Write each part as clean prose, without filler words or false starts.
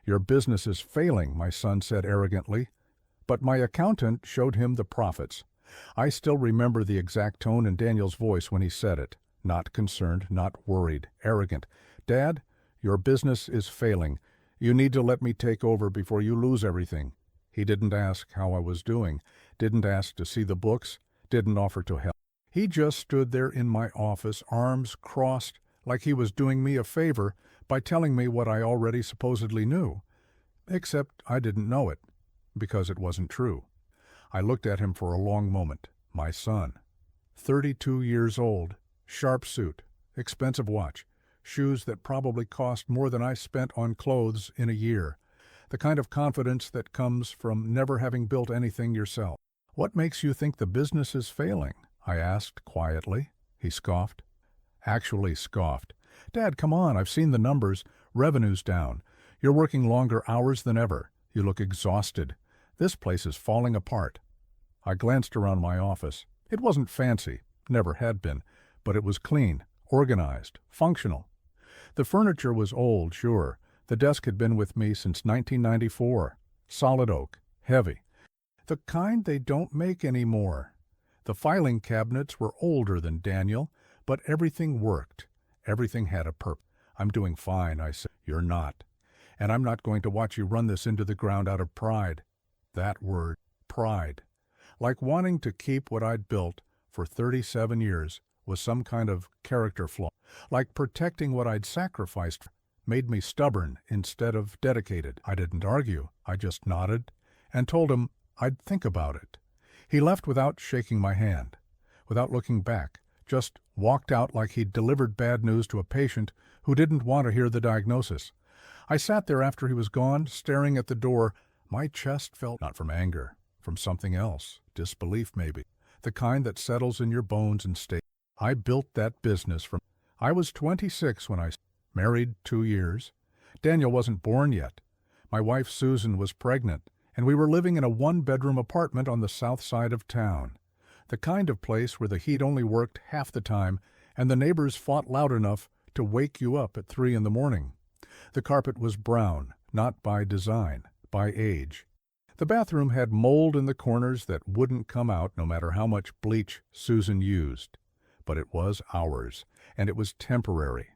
"Your business is failing," my son said arrogantly. But my accountant showed him the profits. I still remember the exact tone in Daniel's voice when he said it. Not concerned, not worried, arrogant. "Dad, your business is failing. You need to let me take over before you lose everything." He didn't ask how I was doing, didn't ask to see the books, didn't offer to help. He just stood there in my office, arms crossed, like he was doing me a favor by telling me what I already supposedly knew. Except I didn't know it, because it wasn't true. I looked at him for a long moment. My son. 32 years old, sharp suit, expensive watch, shoes that probably cost more than I spent on clothes in a year. The kind of confidence that comes from never having built anything yourself. "What makes you think the business is failing?" I asked quietly. He scoffed. Actually scoffed. "Dad, come on, I've seen the numbers. Revenue's down. You're working longer hours than ever. You look exhausted. This place is falling apart." I glanced around my office. It wasn't fancy, never had been, but it was clean, organized, functional. The furniture was old, sure. The desk had been with me since 1994. Solid oak, heavy. The kind they don't make anymore. The filing cabinets were older than Daniel, but everything worked. Everything had a purpose. "I'm doing fine," I said. "You're not. And I'm not going to watch you run this into the ground out of pride." That word, pride. Like wanting to keep what I'd built for 37 years was some kind of character flaw. Like protecting what I'd sacrificed made me stubborn instead of dedicated. I didn't argue. I just nodded and told him I'd think about it. He left without shaking my hand, without looking back, just walked out like he'd delivered bad news to a patient who didn't want to hear the diagnosis. I sat there after he was gone, staring at the door. My chest felt not from anger, from something else, disbelief maybe, the kind that settles in your bones and stays. I built that business from. I was 26 when I married 2 years. Daniel wasn't born yet. My wife Susan was pregnant, and we were living in a 1-bedroom apartment on the south side of town. The kind of place where the heat only worked half the time and the neighbors fought loud enough to wake you up at 3 in the morning. The carpet was brown, not by design, by age. The bathroom had mold in the corners that wouldn't come out no matter how much bleach Susan used. But it was ours, and it was temporary.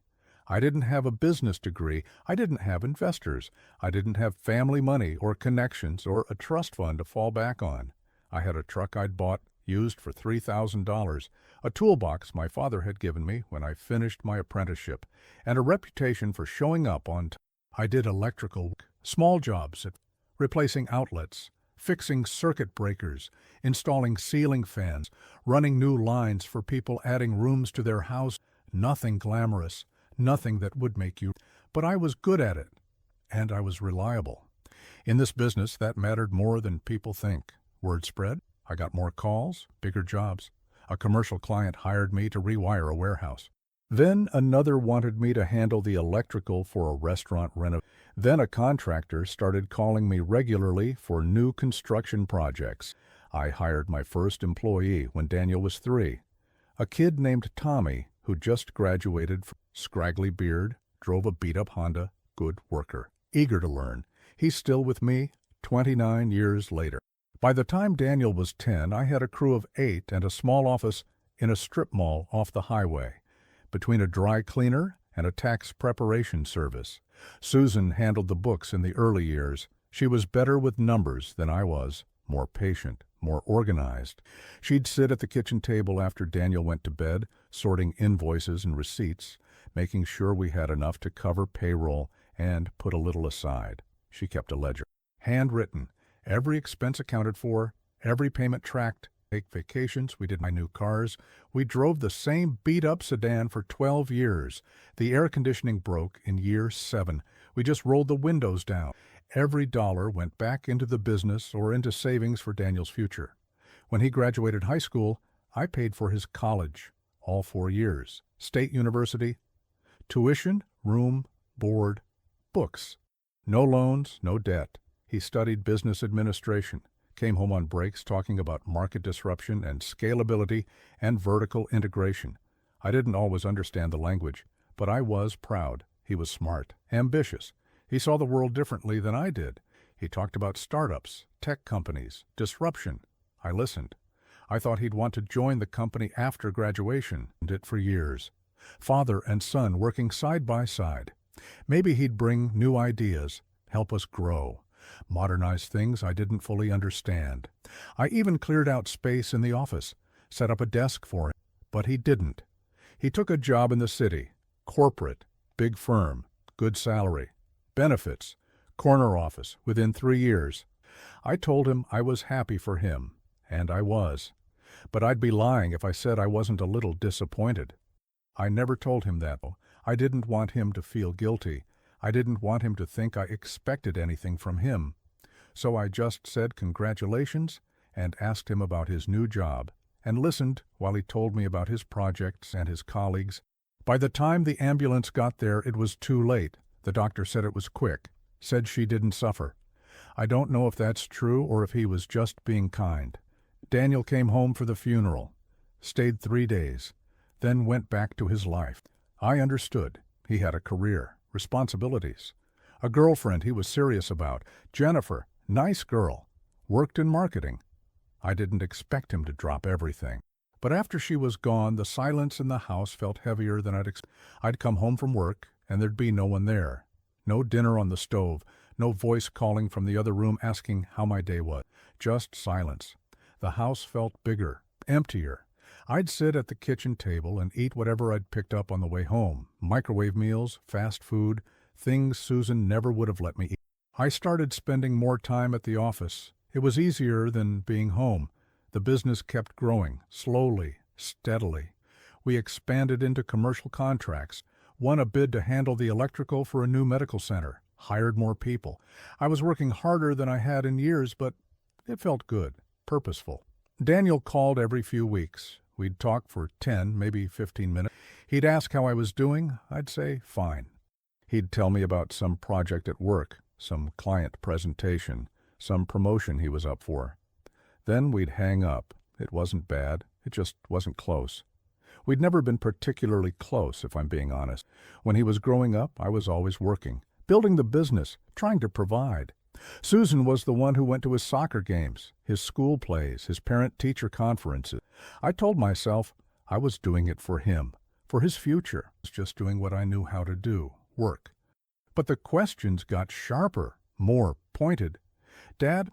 I didn't have a business degree. I didn't have investors. I didn't have family money or connections or a trust fund to fall back on. I had a truck I'd bought, used for $3,000, a toolbox my father had given me when I finished my apprenticeship, and a reputation for showing up on time. I did electrical work, small jobs at replacing outlets, fixing circuit breakers, installing ceiling fans, running new lines for people adding rooms to their house. Nothing glamorous, nothing that would make you. But I was good at it, and I was reliable. In this business, that mattered more than people think. Word spread. I got more calls, bigger jobs. A commercial client hired me to rewire a warehouse. Then another wanted me to handle the electrical for a restaurant renovation. Then a contractor started calling me regularly for new construction projects. I hired my first employee when Daniel was 3. A kid named Tommy who just graduated from scraggly beard, drove a beat-up Honda, good worker, eager to learn. He's still with me 29 years later. By the time Daniel was 10, I had a crew of 8 and a small office in a strip mall off the highway, between a dry cleaner and a tax preparation service. Susan handled the books in the early years. She was better with numbers than I was, more patient, more organized. She'd sit at the kitchen table after Daniel went to bed, sorting invoices and receipts, making sure we had enough to cover payroll and put a little aside. She kept a ledger. Handwritten, every expense accounted for, every payment tracked. Take vacations, we did my new cars. We drove the same beat-up sedan for 12 years. The air conditioning broke in year 7. We just rolled the windows down. Every dollar went back into the business or into savings for Daniel's future. When he graduated high school, I paid for his college, all 4 years. State University, tuition, room, board, books. No loans, no debt. He studied business administration. Came home on breaks talking about market disruption and scalability and vertical integration. I didn't always understand the language, but I was proud. He was smart, ambitious. He saw the world differently than I did. He talked about startups, tech companies, disruption. I listened. I thought he'd want to join the company after graduation, and did for years. Father and son working side by side. Maybe he'd bring new ideas, help us grow, modernize things I didn't fully understand. I even cleared out space in the office, set up a desk for him, but he didn't. He took a job in the city, corporate, big firm, good salary, benefits, corner office within 3 years. I told him I was happy for him, and I was. But I'd be lying if I said I wasn't a little disappointed. I never told him that. I didn't want him to feel guilty. I didn't want him to think I expected anything from him. So I just said congratulations and asked him about his new job, and listened while he told me about his projects and his colleagues. By the time the ambulance got there, it was too late. The doctor said it was quick, said she didn't suffer. I don't know if that's true or if he was just being kind. Daniel came home for the funeral, stayed 3 days, then went back to his life. I understood. He had a career, responsibilities. A girlfriend he was serious about, Jennifer, nice girl, worked in marketing. I didn't expect him to drop everything. But after she was gone, the silence in the house felt heavier than I'd expected. I'd come home from work, and there'd be no one there. No dinner on the stove, no voice calling from the other room asking how my day was. Just silence. The house felt bigger, emptier. I'd sit at the kitchen table and eat whatever I'd picked up on the way home. Microwave meals, fast food, things Susan never would have let me eat. I started spending more time at the office. It was easier than being home. The business kept growing, slowly, steadily. We expanded into commercial contracts, won a bid to handle the electrical for a new medical center, hired more people. I was working harder than I had in years, but it felt good, purposeful. Daniel called every few weeks. We'd talk for 10, maybe 15 minutes. He'd ask how I was doing. I'd say, fine. He'd tell me about some project at work, some client presentation, some promotion he was up for. Then we'd hang up. It wasn't bad. It just wasn't close. We'd never been particularly close, if I'm being honest. When he was growing up, I was always working, building the business, trying to provide. Susan was the one who went to his soccer games, his school plays, his parent-teacher conferences. I told myself I was doing it for him, for his future. I was just doing what I knew how to do, work. But the questions got sharper, more pointed. Dad,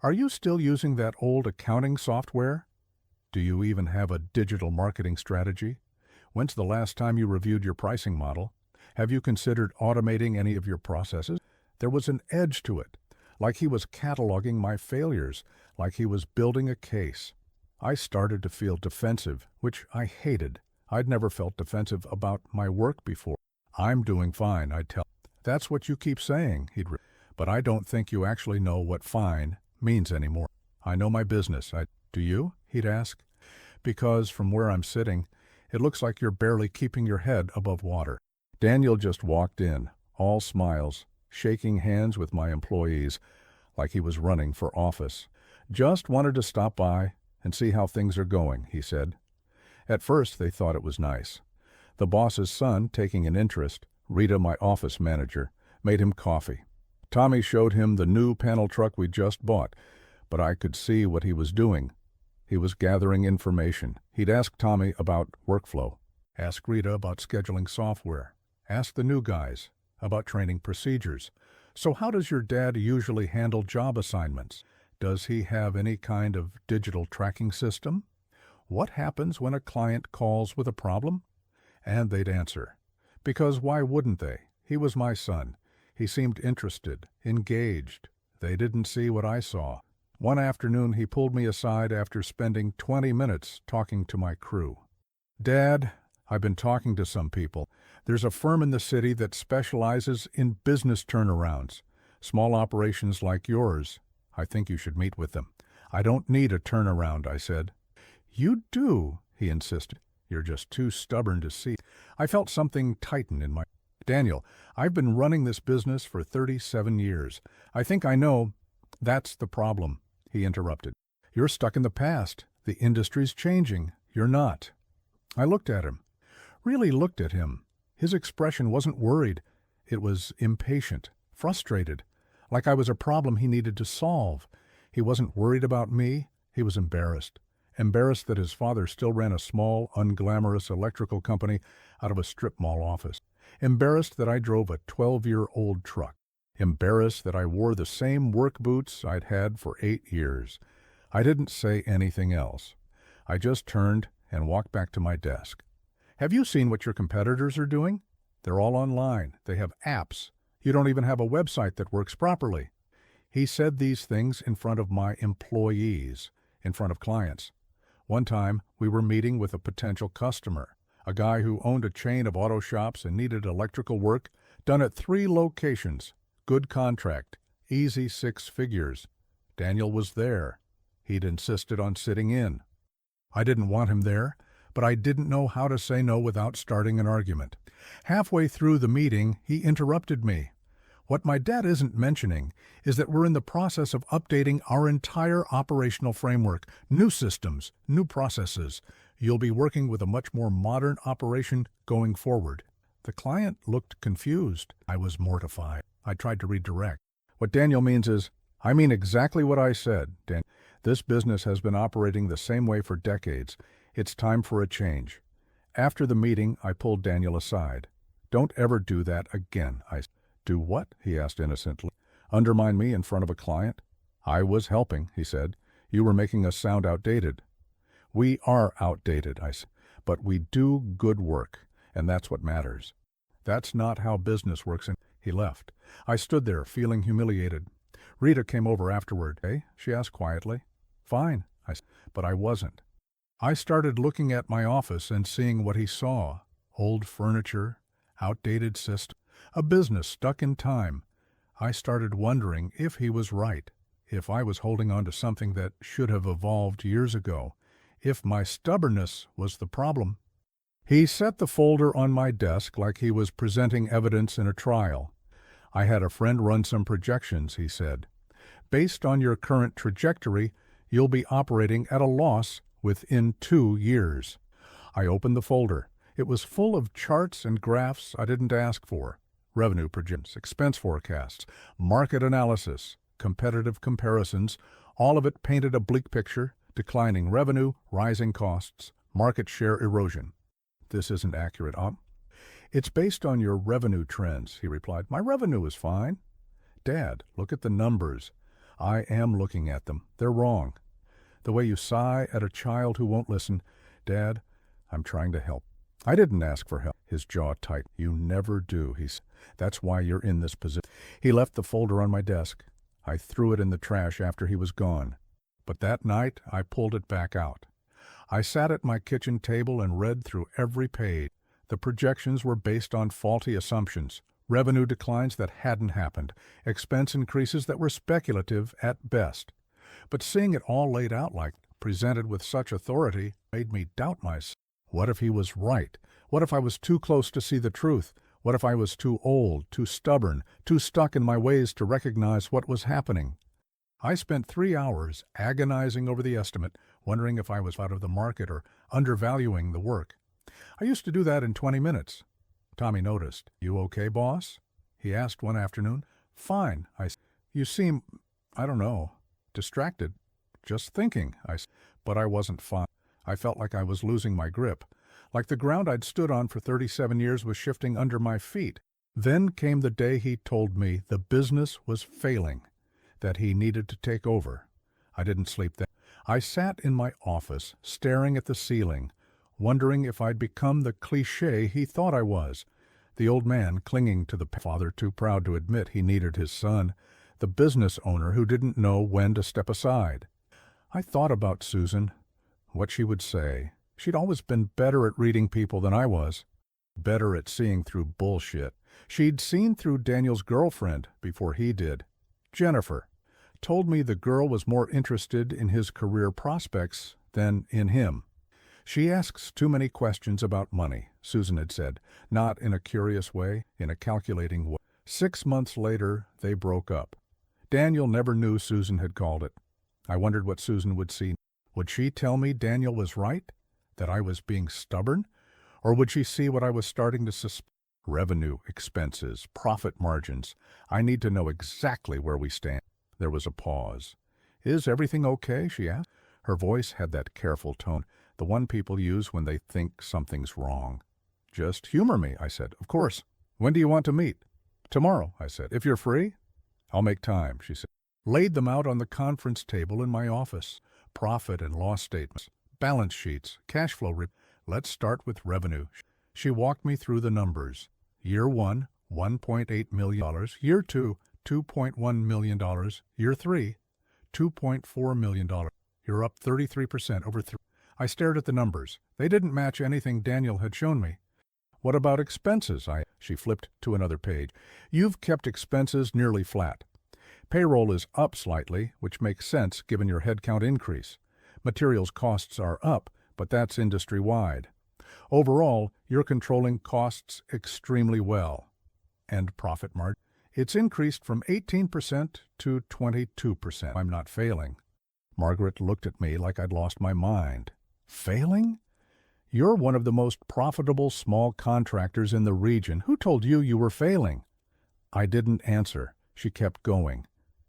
are you still using that old accounting software? Do you even have a digital marketing strategy? When's the last time you reviewed your pricing model? Have you considered automating any of your processes? There was an edge to it, like he was cataloging my failures, like he was building a case. I started to feel defensive, which I hated. I'd never felt defensive about my work before. I'm doing fine, I'd tell him. That's what you keep saying, but I don't think you actually know what fine means anymore. I know my business. Do you? He'd ask. Because from where I'm sitting, it looks like you're barely keeping your head above water. Daniel just walked in, all smiles, shaking hands with my employees, like he was running for office. Just wanted to stop by and see how things are going, he said. At first, they thought it was nice. The boss's son, taking an interest, Rita, my office manager, made him coffee. Tommy showed him the new panel truck we just bought, but I could see what he was doing. He was gathering information. He'd ask Tommy about workflow, ask Rita about scheduling software, ask the new guys about training procedures. So how does your dad usually handle job assignments? Does he have any kind of digital tracking system? What happens when a client calls with a problem? And they'd answer. Because why wouldn't they? He was my son. He seemed interested, engaged. They didn't see what I saw. One afternoon he pulled me aside after spending 20 minutes talking to my crew. Dad, I've been talking to some people. There's a firm in the city that specializes in business turnarounds, small operations like yours. I think you should meet with them. I don't need a turnaround, I said. You do, he insisted. You're just too stubborn to see. I felt something tighten in my... Daniel, I've been running this business for 37 years. I think I know. That's the problem, he interrupted. You're stuck in the past. The industry's changing. You're not. I looked at him. Really looked at him. His expression wasn't worried. It was impatient, frustrated, like I was a problem he needed to solve. He wasn't worried about me. He was embarrassed. Embarrassed that his father still ran a small, unglamorous electrical company out of a strip mall office. Embarrassed that I drove a 12-year-old truck. Embarrassed that I wore the same work boots I'd had for 8 years. I didn't say anything else. I just turned and walked back to my desk. Have you seen what your competitors are doing? They're all online. They have apps. You don't even have a website that works properly. He said these things in front of my employees, in front of clients. One time, we were meeting with a potential customer, a guy who owned a chain of auto shops and needed electrical work done at 3 locations. Good contract, easy 6 figures. Daniel was there. He'd insisted on sitting in. I didn't want him there, but I didn't know how to say no without starting an argument. Halfway through the meeting, he interrupted me. What my dad isn't mentioning is that we're in the process of updating our entire operational framework, new systems, new processes. You'll be working with a much more modern operation going forward. The client looked confused. I was mortified. I tried to redirect. What Daniel means is, I mean exactly what I said, Dan. This business has been operating the same way for decades. It's time for a change. After the meeting, I pulled Daniel aside. Don't ever do that again, I said. Do what? He asked innocently. Undermine me in front of a client? I was helping, he said. You were making us sound outdated. We are outdated, I said, but we do good work, and that's what matters. That's not how business works, and he left. I stood there, feeling humiliated. Rita came over afterward. Hey? She asked quietly. Fine, I said, but I wasn't. I started looking at my office and seeing what he saw. Old furniture, outdated system, a business stuck in time. I started wondering if he was right, if I was holding on to something that should have evolved years ago, if my stubbornness was the problem. He set the folder on my desk like he was presenting evidence in a trial. I had a friend run some projections, he said. Based on your current trajectory, you'll be operating at a loss within 2 years. I opened the folder. It was full of charts and graphs I didn't ask for. Revenue projections, expense forecasts, market analysis, competitive comparisons, all of it painted a bleak picture, declining revenue, rising costs, market share erosion. This isn't accurate, It's based on your revenue trends, he replied. My revenue is fine. Dad, look at the numbers. I am looking at them. They're wrong. The way you sigh at a child who won't listen. Dad, I'm trying to help. I didn't ask for help. His jaw tight. You never do, he said. That's why you're in this position. He left the folder on my desk. I threw it in the trash after he was gone. But that night, I pulled it back out. I sat at my kitchen table and read through every page. The projections were based on faulty assumptions, revenue declines that hadn't happened, expense increases that were speculative at best. But seeing it all laid out like presented with such authority made me doubt myself. What if he was right? What if I was too close to see the truth? What if I was too old, too stubborn, too stuck in my ways to recognize what was happening? I spent 3 hours agonizing over the estimate, wondering if I was out of the market or undervaluing the work. I used to do that in 20 minutes. Tommy noticed. You okay, boss? He asked one afternoon. Fine, I said. You seem, I don't know, distracted. Just thinking, I said. But I wasn't fine. I felt like I was losing my grip, like the ground I'd stood on for 37 years was shifting under my feet. Then came the day he told me the business was failing, that he needed to take over. I didn't sleep then. I sat in my office, staring at the ceiling, wondering if I'd become the cliché he thought I was. The old man clinging to the father too proud to admit he needed his son, the business owner who didn't know when to step aside. I thought about Susan, what she would say. She'd always been better at reading people than I was, better at seeing through bullshit. She'd seen through Daniel's girlfriend before he did. Jennifer told me the girl was more interested in his career prospects than in him. She asks too many questions about money, Susan had said, not in a curious way, in a calculating way. 6 months later, they broke up. Daniel never knew Susan had called it. I wondered what Susan would see. Would she tell me Daniel was right, that I was being stubborn, or would she see what I was starting to suspect? Revenue, expenses, profit margins. I need to know exactly where we stand. There was a pause. Is everything okay? She asked. Her voice had that careful tone, the one people use when they think something's wrong. Just humor me, I said. Of course. When do you want to meet? Tomorrow, I said. If you're free? I'll make time, she said. Laid them out on the conference table in my office. Profit and loss statements, balance sheets, cash flow. Let's start with revenue. She walked me through the numbers. Year 1, $1.8 million. Year 2, $2.1 million. Year 3, $2.4 million. You're up 33% over 3. I stared at the numbers. They didn't match anything Daniel had shown me. What about expenses? She flipped to another page. You've kept expenses nearly flat. Payroll is up slightly, which makes sense given your headcount increase. Materials costs are up, but that's industry-wide. Overall, you're controlling costs extremely well. And profit margin? It's increased from 18% to 22%. I'm not failing. Margaret looked at me like I'd lost my mind. Failing? You're one of the most profitable small contractors in the region. Who told you you were failing? I didn't answer. She kept going.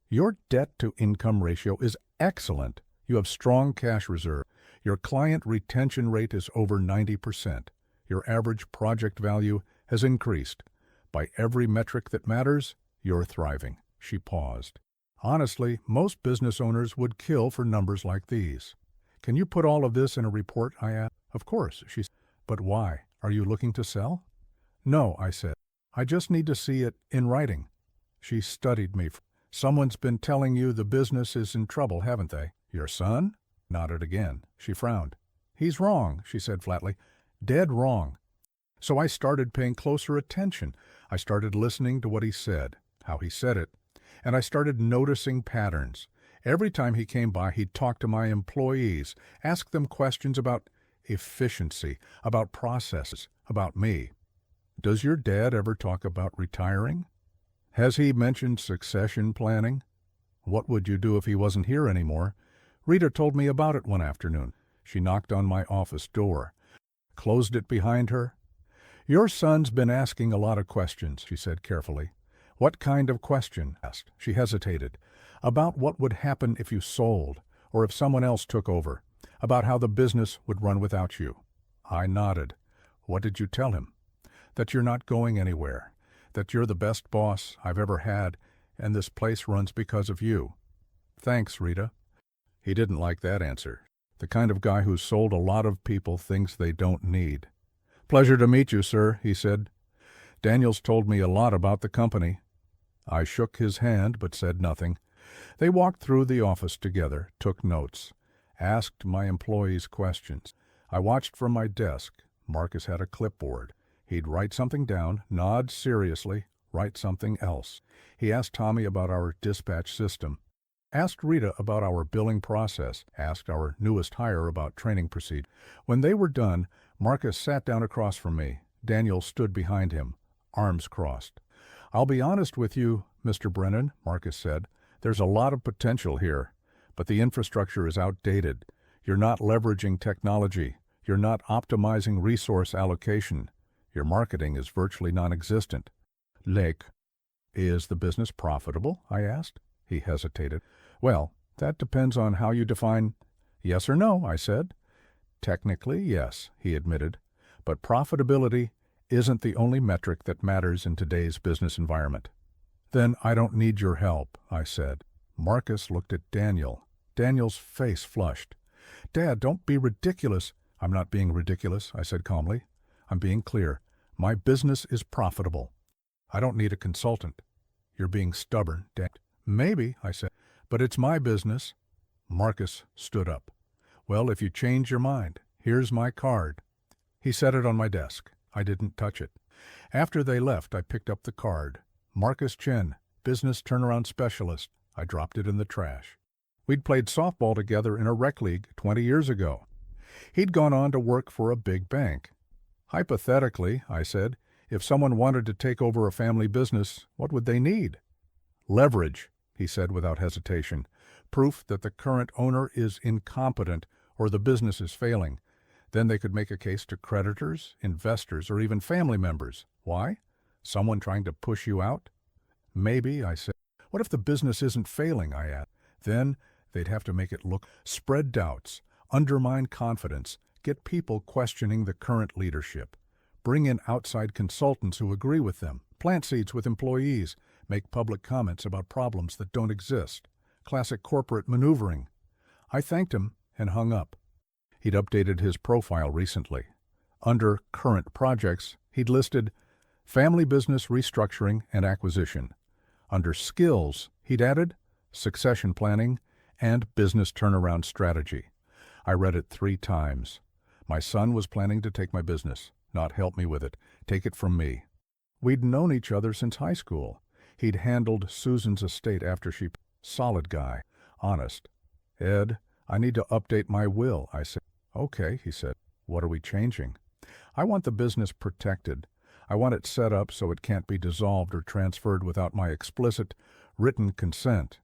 Your debt-to-income ratio is excellent. You have strong cash reserve. Your client retention rate is over 90%. Your average project value has increased. By every metric that matters, you're thriving. She paused. Honestly, most business owners would kill for numbers like these. Can you put all of this in a report? I asked. Of course, she said. But why? Are you looking to sell? No, I said. I just need to see it in writing. She studied me. Someone's been telling you the business is in trouble, haven't they? Your son? Nodded again. She frowned. He's wrong, she said flatly. Dead wrong. So I started paying closer attention. I started listening to what he said, how he said it, and I started noticing patterns. Every time he came by, he'd talk to my employees, ask them questions about efficiency, about processes, about me. Does your dad ever talk about retiring? Has he mentioned succession planning? What would you do if he wasn't here anymore? Rita told me about it one afternoon. She knocked on my office door, closed it behind her. Your son's been asking a lot of questions, she said carefully. What kind of question? Asked. She hesitated. About what would happen if you sold, or if someone else took over, about how the business would run without you. I nodded. What did you tell him? That you're not going anywhere, that you're the best boss I've ever had, and this place runs because of you. Thanks, Rita. He didn't like that answer. The kind of guy who's sold a lot of people things they don't need. Pleasure to meet you, sir, he said. Daniel's told me a lot about the company. I shook his hand but said nothing. They walked through the office together, took notes, asked my employees questions. I watched from my desk. Marcus had a clipboard. He'd write something down, nod seriously, write something else. He asked Tommy about our dispatch system, asked Rita about our billing process, asked our newest hire about training procedure. When they were done, Marcus sat down across from me. Daniel stood behind him, arms crossed. I'll be honest with you, Mr. Brennan, Marcus said. There's a lot of potential here, but the infrastructure is outdated. You're not leveraging technology. You're not optimizing resource allocation. Your marketing is virtually non-existent. Is the business profitable? I asked. He hesitated. Well, that depends on how you define. Yes or no, I said. Technically, yes, he admitted. But profitability isn't the only metric that matters in today's business environment. Then I don't need your help, I said. Marcus looked at Daniel. Daniel's face flushed. Dad, don't be ridiculous. I'm not being ridiculous, I said calmly. I'm being clear. My business is profitable. I don't need a consultant. You're being stubborn, Dad. Maybe, I said, but it's my business. Marcus stood up. Well, if you change your mind, here's my card. He set it on my desk. I didn't touch it. After they left, I picked up the card. Marcus Chen, Business Turnaround Specialist. I dropped it in the trash. We'd played softball together in a rec league 20 years ago. He'd gone on to work for a big bank. Hypothetically, I said, if someone wanted to take over a family business, what would they need? Leverage, he said without hesitation. Proof that the current owner is incompetent or the business is failing. Then they could make a case to creditors, investors, or even family members. Why? Someone trying to push you out? Maybe, I said. What if the business isn't failing, I asked. Then they'd have to make it look, spread doubts, undermine confidence, get people questioning the current leadership, bring in outside consultants who agree with them, plant seeds with employees, make public comments about problems that don't exist. Classic corporate maneuvering. I thanked him and hung up. He'd updated his profile recently. Under current projects, he'd listed family business restructuring and acquisition. Under skills, he'd added succession planning and business turnaround strategy. I read it 3 times. My son was planning to take my business, not help me with it, take it from me. We'd known each other since high school. He'd handled Susan's estate after she... Solid guy. Honest. Ed, I need to update my will, I said. Okay, he said. What are we changing? I want the business protected. I want it set up so it can't be dissolved or transferred without my explicit, written consent.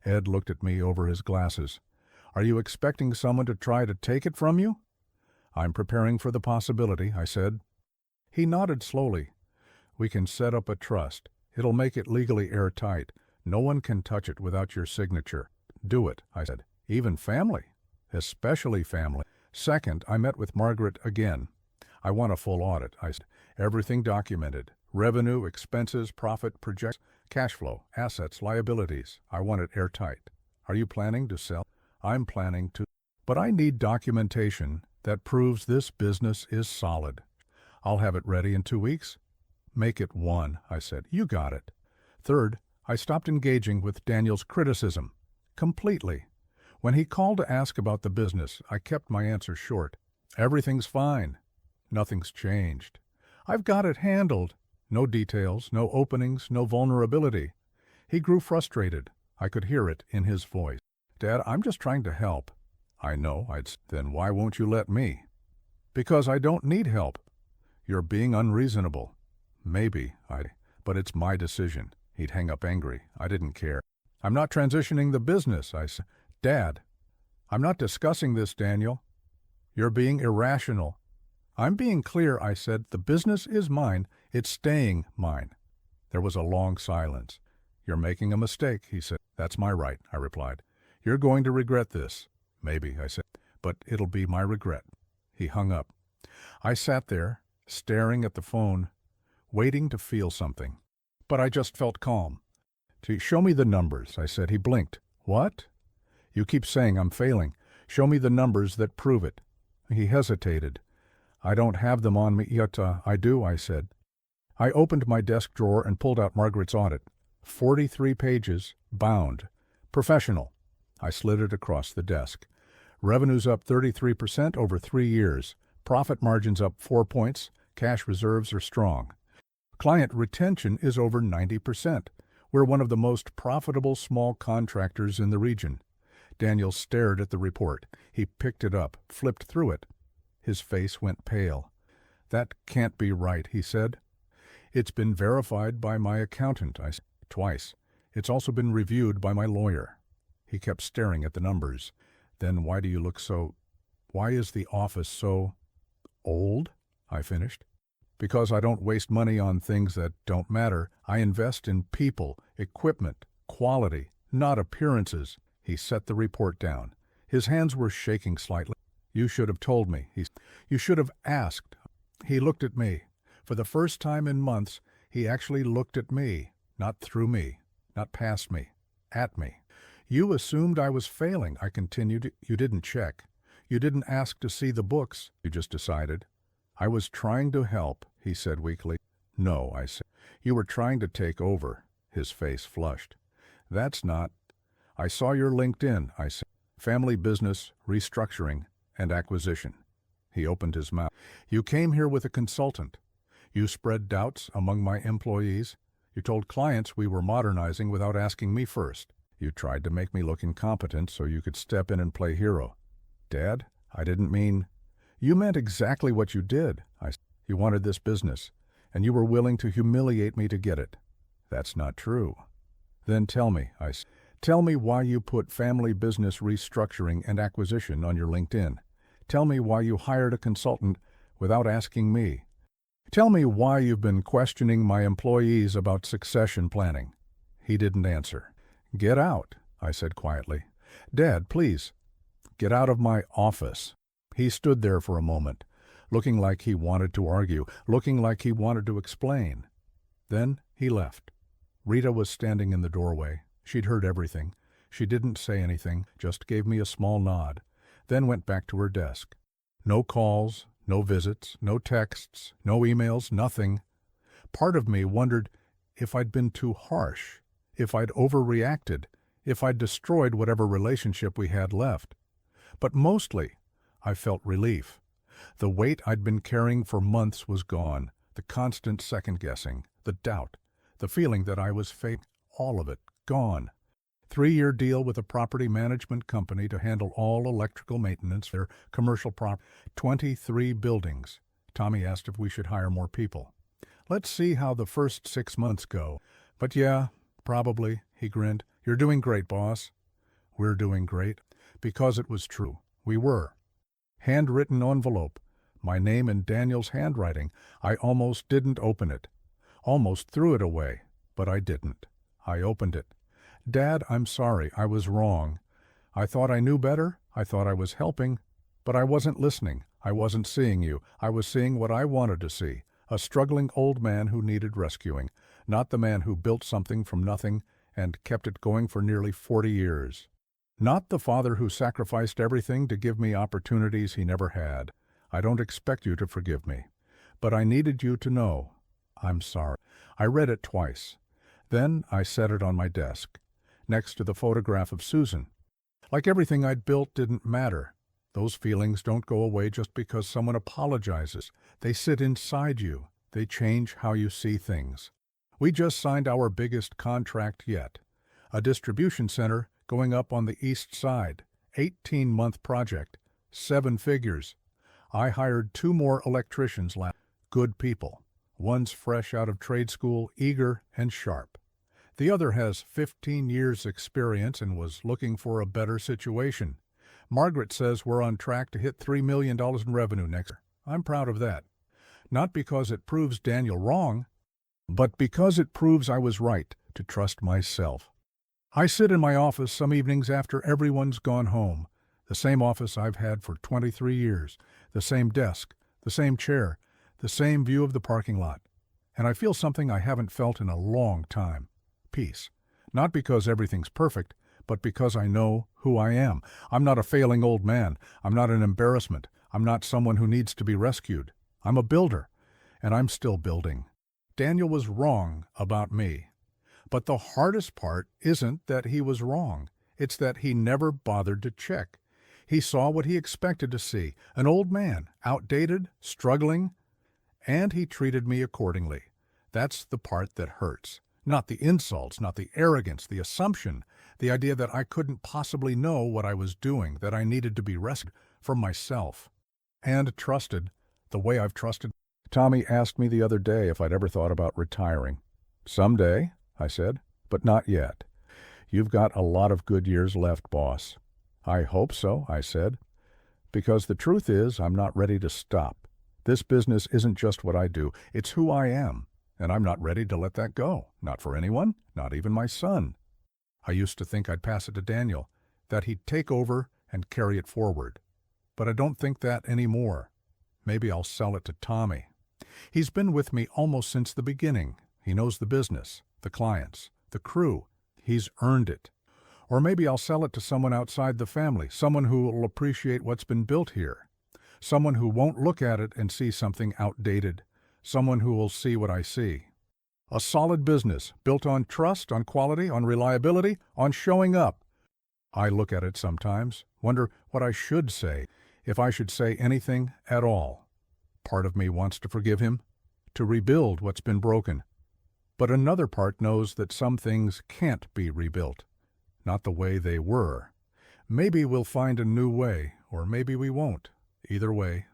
Ed looked at me over his glasses. Are you expecting someone to try to take it from you? I'm preparing for the possibility, I said. He nodded slowly. We can set up a trust. It'll make it legally airtight. No one can touch it without your signature. Do it, I said. Even family. Especially family. Second, I met with Margaret again. I want a full audit, I said. Everything documented. Revenue, expenses, profit, projects, cash flow, assets, liabilities. I want it airtight. Are you planning to sell? I'm planning to. But I need documentation that proves this business is solid. I'll have it ready in 2 weeks. Make it 1, I said. You got it. Third, I stopped engaging with Daniel's criticism. Completely. When he called to ask about the business, I kept my answer short. Everything's fine. Nothing's changed. I've got it handled. No details, no openings, no vulnerability. He grew frustrated. I could hear it in his voice. Dad, I'm just trying to help. I know, Then why won't you let me? Because I don't need help. You're being unreasonable. Maybe, but it's my decision. He'd hang up angry. I didn't care. I'm not transitioning the business, I said. Dad, I'm not discussing this, Daniel. You're being irrational. I'm being clear, I said. The business is mine. It's staying mine. There was a long silence. You're making a mistake, he said. That's my right, I replied. You're going to regret this. Maybe, I said, but it'll be my regret. He hung up. I sat there, staring at the phone, waiting to feel something. But I just felt calm. Show me the numbers, I said. He blinked. What? You keep saying I'm failing. Show me the numbers that prove it. He hesitated. I don't have them on me yet. I do, I said. I opened my desk drawer and pulled out Margaret's audit. 43 pages, bound. Professional. I slid it across the desk. Revenues up 33% over 3 years. Profit margins up 4 points. Cash reserves are strong. Client retention is over 90%. We're one of the most profitable small contractors in the region. Daniel stared at the report. He picked it up, flipped through it. His face went pale. That can't be right, he said. It's been verified by my accountant, I said, twice. It's also been reviewed by my lawyer. He kept staring at the numbers. Then why do you look so... Why is the office so... old? I finished. Because I don't waste money on things that don't matter. I invest in people, equipment, quality, not appearances. He set the report down. His hands were shaking slightly. You should have told me. You should have asked. He looked at me. For the first time in months, he actually looked at me, not through me, not past me, at me. You assumed I was failing, I continued. You didn't check. You didn't ask to see the books. You just decided. I was trying to help, he said weakly. No, I said. You were trying to take over. His face flushed. That's not. I saw your LinkedIn, I said. Family business, restructuring, and acquisition. He opened his mouth. You came here with a consultant. You spread doubts among my employees. You told clients we were modernizing without asking me first. You tried to make me look incompetent so you could step in and play hero. Dad, I didn't mean... You meant exactly what you did, I said. You wanted this business, and you were willing to humiliate me to get it. That's not true. Then tell me, I said. Tell me why you put family business restructuring and acquisition on your LinkedIn. Tell me why you hired a consultant without asking me. Tell me why you've been questioning my employees about succession planning." He didn't answer. "Get out," I said quietly. "Dad, please, get out of my office." He stood there for a moment, looking like he wanted to argue, looking like he wanted to explain. Then he left. Rita was standing in the doorway. She'd heard everything. She didn't say anything, just gave me a small nod, then went back to her desk. No calls, no visits, no texts, no emails, nothing. Part of me wondered if I'd been too harsh, if I'd overreacted, if I'd destroyed whatever relationship we had left. But mostly, I felt relief. The weight I'd been carrying for months was gone, the constant second-guessing, the doubt, the feeling that I was fake, all of it, gone. 3-year deal with a property management company to handle all electrical maintenance, their commercial property, 23 buildings. Tommy asked if we should hire more people. "Let's see how the first 6 months go. But yeah, probably," he grinned. "You're doing great, boss." "We're doing great." Because it was true. We were. Handwritten envelope. My name in Daniel's handwriting. I almost didn't open it. Almost threw it away. But I didn't. I opened it. "Dad, I'm sorry. I was wrong. I thought I knew better. I thought I was helping. But I wasn't listening. I wasn't seeing you. I was seeing what I wanted to see. A struggling old man who needed rescuing. Not the man who built something from nothing and kept it going for nearly 40 years. Not the father who sacrificed everything to give me opportunities he never had. I don't expect you to forgive me. But I needed you to know. I'm sorry." I read it twice. Then I set it on my desk, next to the photograph of Susan. Like everything I'd built didn't matter. Those feelings don't go away just because someone apologizes. They sit inside you. They change how you see things. We just signed our biggest contract yet. A distribution center going up on the east side. 18-month project. 7 figures. I hired 2 more electricians last. Good people. One's fresh out of trade school, eager and sharp. The other has 15 years' experience and was looking for a better situation. Margaret says we're on track to hit $3 million in revenue next year. I'm proud of that. Not because it proves Daniel wrong, but because it proves I was right to trust myself. I sit in my office some evenings after everyone's gone home. The same office I've had for 23 years. The same desk, the same chair, the same view of the parking lot. And I feel something I haven't felt in a long time. Peace. Not because everything's perfect, but because I know who I am. I'm not a failing old man. I'm not an embarrassment. I'm not someone who needs to be rescued. I'm a builder, and I'm still building. Daniel was wrong about me. But the hardest part isn't that he was wrong. It's that he never bothered to check. He saw what he expected to see, an old man, outdated, struggling, and he treated me accordingly. That's the part that hurts. Not the insults, not the arrogance, the assumption, the idea that I couldn't possibly know what I was doing, that I needed to be rescued from myself. And trusted, the way I've trusted. Tommy asked me the other day if I'd ever thought about retiring. "Someday," I said, "but not yet. You've got a lot of good years left, boss." "I hope so," I said, "because the truth is I'm not ready to stop. This business isn't just what I do, it's who I am. And I'm not ready to let that go. Not for anyone, not even my son." I used to think I'd pass it to Daniel, that he'd take over and carry it forward. But I don't think that anymore. Maybe I'll sell it to Tommy. He's been with me almost since the beginning. He knows the business, the clients, the crew. He's earned it. Or maybe I'll sell it to someone outside the family, someone who will appreciate what's been built here. Someone who won't look at it and see something outdated. Someone who will see what I see. A solid business, built on trust, on quality, on reliability, on showing up. I look at it sometimes, wonder what I should say, if I should say anything at all. Part of me wants to forgive him, to rebuild what's been broken. But another part knows that some things can't be rebuilt, not the way they were. Maybe we'll find a new way, or maybe we won't. Either way.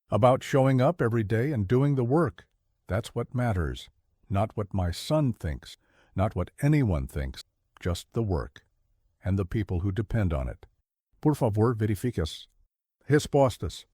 About showing up every day and doing the work. That's what matters. Not what my son thinks, not what anyone thinks, just the work, and the people who depend on it. Por favor, verifiques. His postus.